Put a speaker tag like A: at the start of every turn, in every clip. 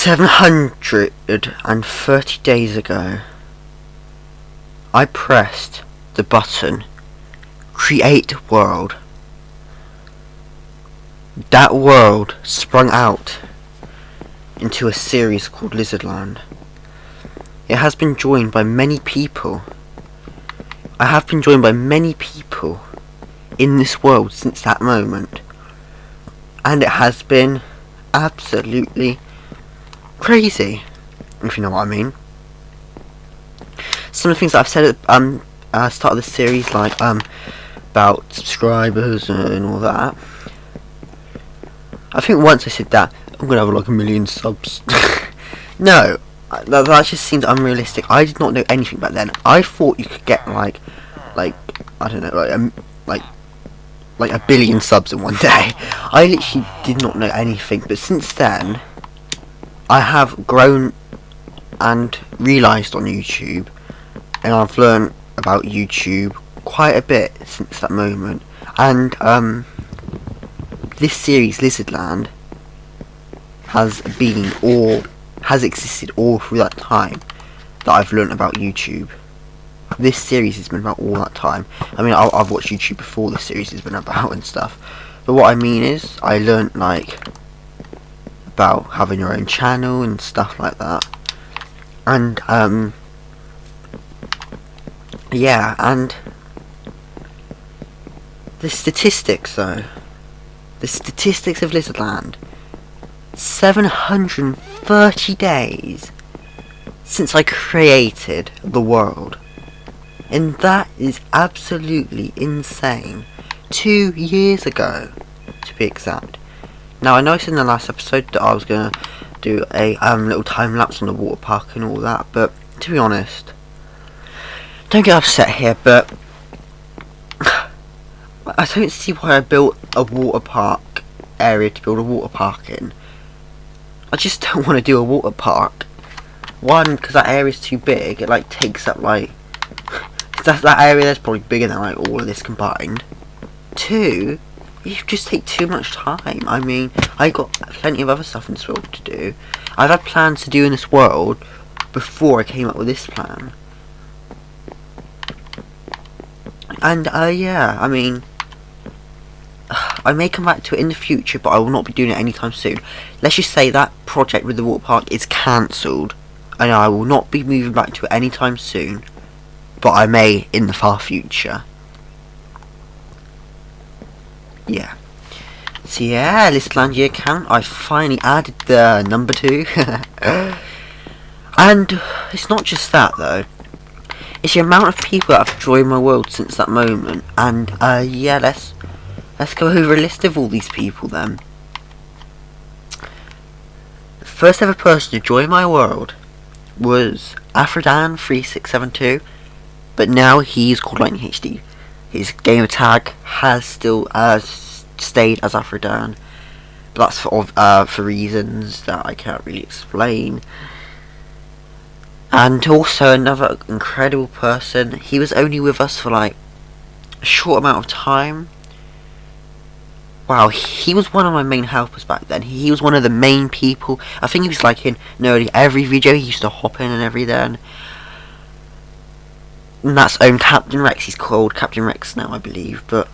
A: 730 days ago, I pressed the button, Create World. That world sprung out into a series called Lizard1and. It has been joined by many people. I have been joined by many people in this world since that moment. And it has been absolutely crazy, if you know what I mean. Some of the things that I've said at the start of the series, like about subscribers and all that. I think once I said that I'm gonna have like 1 million subs. No, that just seems unrealistic. I did not know anything back then. I thought you could get like I don't know, like 1 billion subs in one day. I literally did not know anything. But since then, I have grown and realised on YouTube, and I've learned about YouTube quite a bit since that moment. And this series, Lizard1and, has existed all through that time that I've learnt about YouTube. This series has been about all that time. I mean, I've watched YouTube before this series has been about and stuff. But what I mean is, I learnt like about having your own channel and stuff like that. And yeah, and the statistics though. The statistics of Lizard1and. 730 days since I created the world. And that is absolutely insane. 2 years ago, to be exact. Now, I know I said in the last episode that I was going to do a little time lapse on the water park and all that, but to be honest, don't get upset here, but I don't see why I built a water park area to build a water park in. I just don't want to do a water park. One, because that area is too big. It like takes up like that area that's probably bigger than like all of this combined. Two, you just take too much time. I mean, I got plenty of other stuff in this world to do. I've had plans to do in this world before I came up with this plan. And yeah, I mean, I may come back to it in the future, but I will not be doing it anytime soon. Let's just say that project with the water park is cancelled, and I will not be moving back to it anytime soon, but I may in the far future. Yeah. So yeah, Lizard1and year count, I finally added the number 2. And it's not just that though. It's the amount of people that have joined my world since that moment. And yeah, let's go over a list of all these people then. The first ever person to join my world was Lizard1and3672, but now he's called Lightning HD. His gamertag has still stayed as Lizard1and, but that's for reasons that I can't really explain. And also another incredible person. He was only with us for like a short amount of time. Wow, he was one of my main helpers back then. He was one of the main people. I think he was like in nearly every video. He used to hop in and everything. And that's Captain Rex. He's called Captain Rex now, I believe. But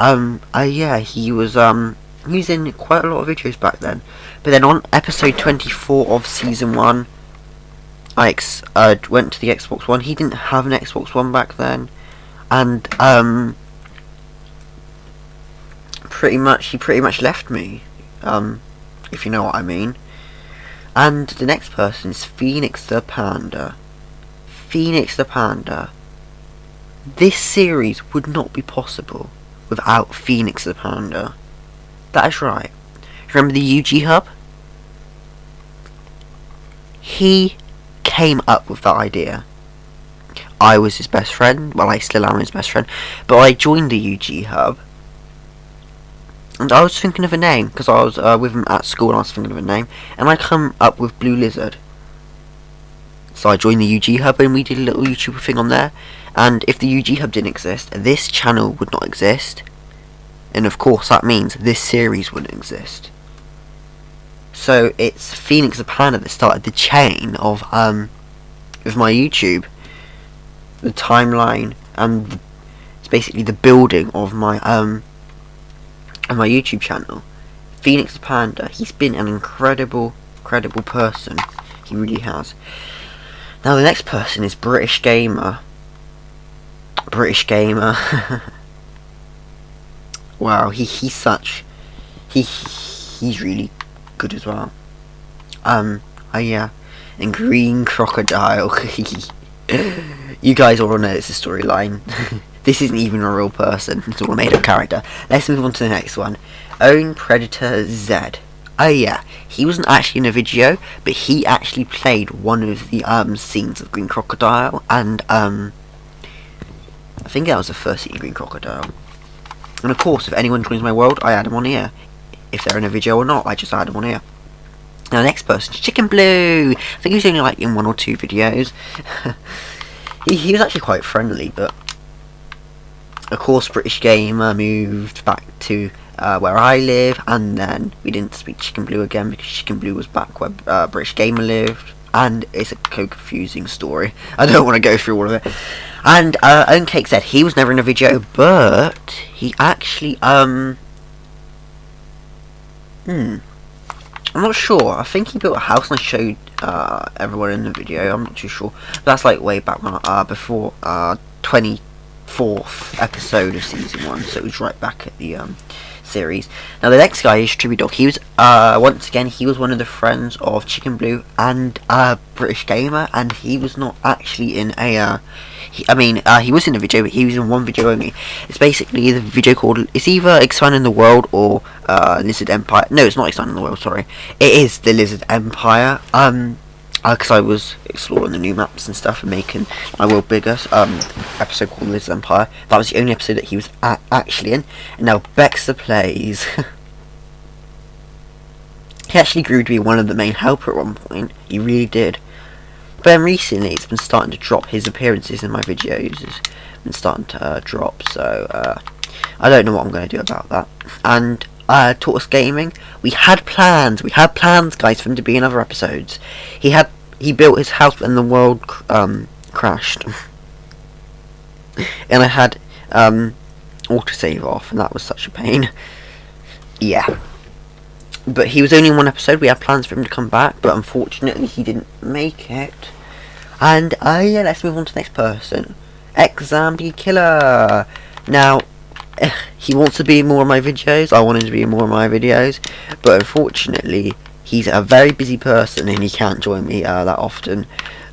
A: yeah, he was in quite a lot of videos back then. But then on episode 24 of season 1, I went to the Xbox One. He didn't have an Xbox One back then, and he pretty much left me, if you know what I mean. And the next person is Phoenix the Panda. Phoenix the Panda. This series would not be possible without Phoenix the Panda. That is right. Remember the UG Hub? He came up with that idea. I was his best friend. Well, I still am his best friend. But I joined the UG Hub, and I was thinking of a name because I was with him at school, and I was thinking of a name, and I come up with Bluelizard. So I joined the UG Hub, and we did a little YouTube thing on there. And if the UG Hub didn't exist, this channel would not exist, and of course that means this series wouldn't exist. So it's Phoenix the Panda that started the chain of with my YouTube, the timeline, and it's basically the building of my YouTube channel. Phoenix the Panda, he's been an incredible person. He really has. Now the next person is British Gamer. Wow, he's really good as well. Oh yeah, and Green Crocodile. You guys all know it's a storyline. This isn't even a real person. It's all a made-up character. Let's move on to the next one. Own Predator Z. Oh yeah, he wasn't actually in a video, but he actually played one of the scenes of Green Crocodile, and I think that was the first scene of Green Crocodile. And of course, if anyone joins my world, I add them on here. If they're in a video or not, I just add them on here. Now, the next person is Chicken Blue. I think he was only like in 1 or 2 videos. he was actually quite friendly, but of course, British Gamer moved back to where I live, and then we didn't speak Chicken Blue again because Chicken Blue was back where British Gamer lived, and it's a confusing story. I don't want to go through all of it. And Own Cake said he was never in a video, but he actually I'm not sure. I think he built a house and I showed everyone in the video. I'm not too sure. But that's like way back when before 24th episode of season 1, so it was right back at the series. Now the next guy is Tribute Dog. He was once again, he was one of the friends of Chicken Blue and British Gamer, and he was not actually in a he was in a video, but he was in one video only. It's basically the video called, it's either Expanding the World or Lizard Empire. No, it's not Expanding the World, sorry. It is the Lizard Empire. Because I was exploring the new maps and stuff and making my world bigger. Episode called Lizard Empire. That was the only episode that he was actually in. And now Bexter plays. He actually grew to be one of the main helper at one point. He really did. But then recently, it's been starting to drop. His appearances in my videos has been starting to drop. So I don't know what I'm going to do about that. And Tortoise Gaming, we had plans, guys, for him to be in other episodes. He built his house and the world crashed, and I had autosave off, and that was such a pain. Yeah, but he was only in one episode. We had plans for him to come back, but unfortunately he didn't make it. And yeah, let's move on to the next person, Zombie Killer. Now, he wants to be in more of my videos. I want him to be in more of my videos, but unfortunately he's a very busy person and he can't join me that often.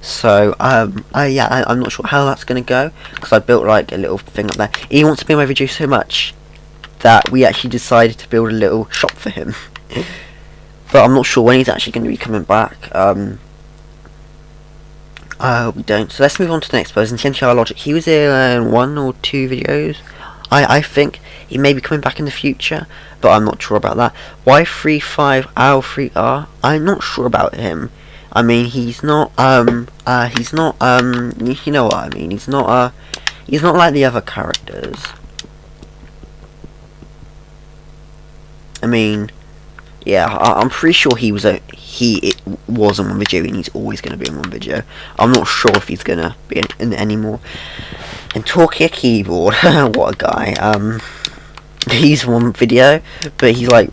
A: So yeah, I'm not sure how that's gonna go, because I built like a little thing up there. He wants to be in my video so much that we actually decided to build a little shop for him. But I'm not sure when he's actually going to be coming back. We don't. So let's move on to the next person, TNTR Logic. He was in 1 or 2 videos. I think he may be coming back in the future, but I'm not sure about that. Y35L3R, I'm not sure about him. I mean, he's not you know what I mean. He's not like the other characters. I mean, yeah, I'm pretty sure he was in one video, and he's always going to be in one video. I'm not sure if he's going to be in any more. And Talkie Keyboard, what a guy. He's one video, but he's like,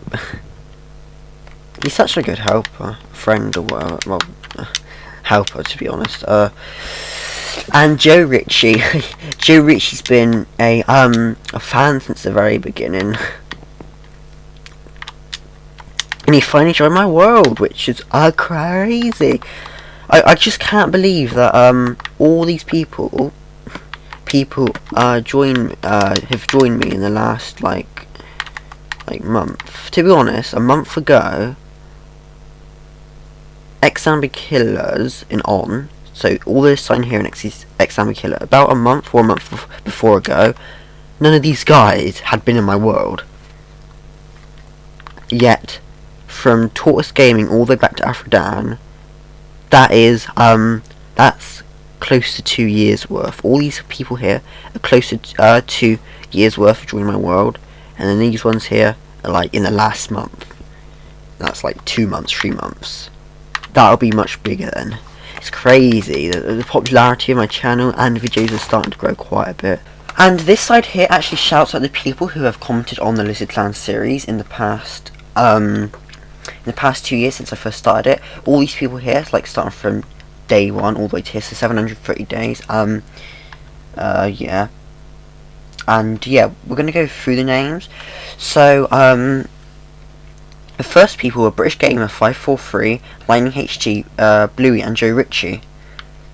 A: he's such a good helper, friend, or well, helper, to be honest. And Joe Ritchie, Joe Ritchie's been a fan since the very beginning. And he finally joined my world, which is crazy. I just can't believe that all these people have joined me in the last like month. To be honest, a month ago, Zombie Killers in on. So all this sign here in Zombie Killer. About a month or a month before ago, none of these guys had been in my world. Yet, from Tortoise Gaming all the way back to Afrodan, that's close to 2 years worth. All these people here are close to 2 years worth of joining my world, and then these ones here are like in the last month. that's like 2 months, 3 months. That'll be much bigger then. It's crazy. The popularity of my channel and videos are starting to grow quite a bit. And this side here actually shouts out the people who have commented on the Lizard1and series in the past 2 years since I first started it. All these people here, like starting from day 1 all the way to here, so 730 days. Yeah. And yeah, we're gonna go through the names. So the first people were British Gamer 543, Lightning HG, Bluey, and Joe Ritchie.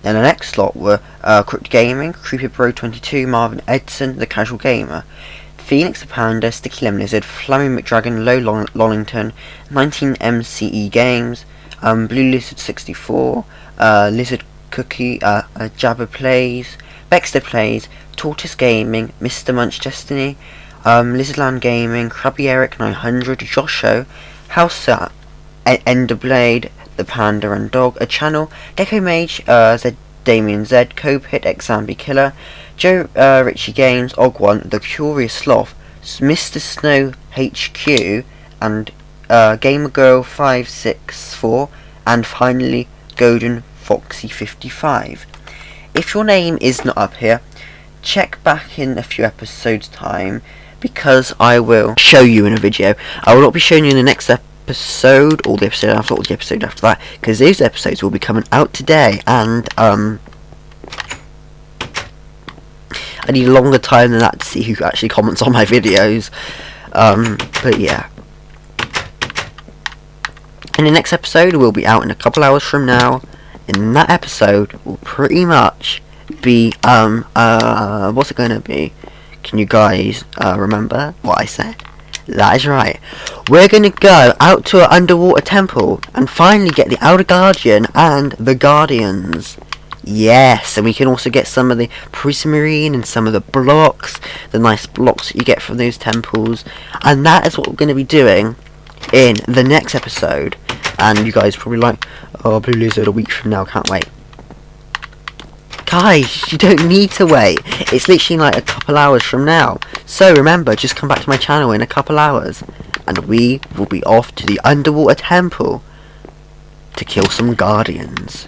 A: Then the next lot were Crooked Gaming, Creepy Bro 22, Marvin Edson, The Casual Gamer, Phoenix the Panda, Sticky Lemon Lizard, Flaming McDragon, Low Lollington, 19 MCE Games, Bluelizard 64, Lizard Cookie, Jabba Plays, Baxter Plays, Tortoise Gaming, Mr. Munch Destiny, Lizard1and Gaming, Krabby Eric 900, Josho, Houser, Enderblade, The Panda and Dog, A Channel, Deco Mage, Z Damien Z, Copit, Exambi Killer, Joe Ritchie Games, Og1, The Curious Sloth, Mr. Snow HQ, and Gamer Girl 564, and finally Golden Foxy 55. If your name is not up here, check back in a few episodes time, because I will show you in a video. I will not be showing you in the next episode, or the episode after, or the episode after that, because those episodes will be coming out today, and I need a longer time than that to see who actually comments on my videos. But yeah. In the next episode, will be out in a couple hours from now. In that episode will pretty much be what's it gonna be? Can you guys remember what I said? That is right. We're gonna go out to an underwater temple and finally get the Outer Guardian and the Guardians. Yes, and we can also get some of the prismarine and some of the blocks, the nice blocks that you get from those temples. And that is what we're going to be doing in the next episode. And you guys probably like, oh, Bluelizard a week from now, can't wait. Guys, you don't need to wait. It's literally like a couple hours from now. So remember, just come back to my channel in a couple hours, and we will be off to the underwater temple to kill some Guardians.